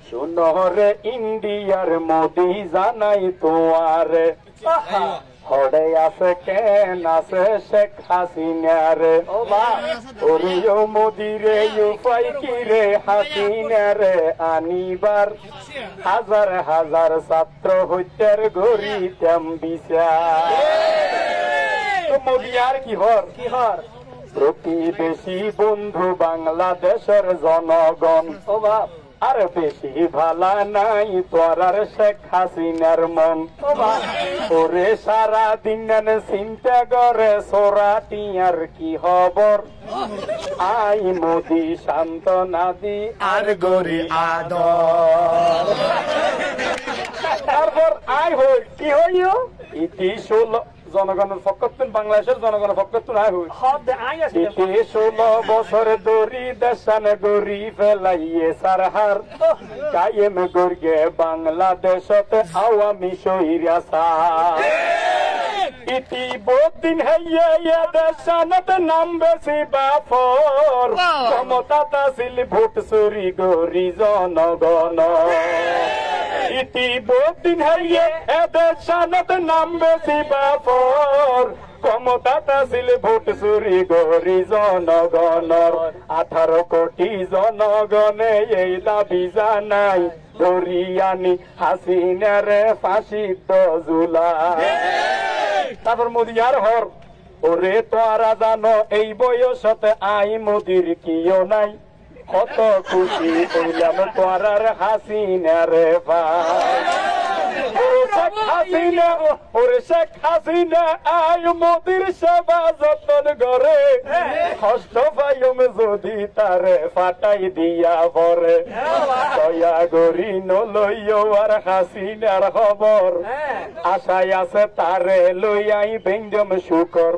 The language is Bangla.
শুনরে ইন্ডিয়ার মোদি জানাই তোমারে হরে আছে কেন আছে শেখ হাসিনারে ওরে ও মোদিরে উপাই কি রে হাসিনারে আনিবার হাজার হাজার ছাত্র হত্যার গরিতাম বিচার মোদি আর কি হর প্রতিবেশী বন্ধু বাংলাদেশের জনগণ আর বেশি ভালা নাই তোরার শেখ হাসিনার মন ওরে সারা দিন চিন্তা করে সোরাটি আর কি খবর আই মোদি সান্ত্বনা দি আর গরি আদর তারপর আই হই কি হইও ইতি 16 জনগণের পক্ষতুন বাংলাদেশের জনগণের পক্ষতুন আই হই ইতি 16 বছর দরি দেশান গরি ফেলাইয়ে সারহার কায়েম গর্গে বাংলাদেশত আওয়ামী শহীরাসা ইতি বহুদিন হইয়া দেশানত নাম বেশি বাফর ক্ষমতা তাসিল ভোট চুরি গরি জনগণ ইতি বহুদিন হইয়া দেশানত নাম বেশি বাফর ক্ষমতা তাসিল ভোট চুরি গরি জনগণর 18 কোটি জনগণে এই দাবি জানাই ধরিয়ানি হাসিনার ফাঁসিত জুলাই তারপর মোদি আর হর ওরে তোরা জানো এই বয়সতে আই মোদির কিও নাই কত খুশি হইলাম তোরার হাসিনার ভাই ওরে শেখ হাসিনা আই মোদির সেবা যতন করে কষ্ট পাইম যদি তারে ফাটাই দিয়া পরে দয়া গরি নলইও আর হাসিনার খবর আশায় আছে তারে লইয়াই বেঞ্জম শুকর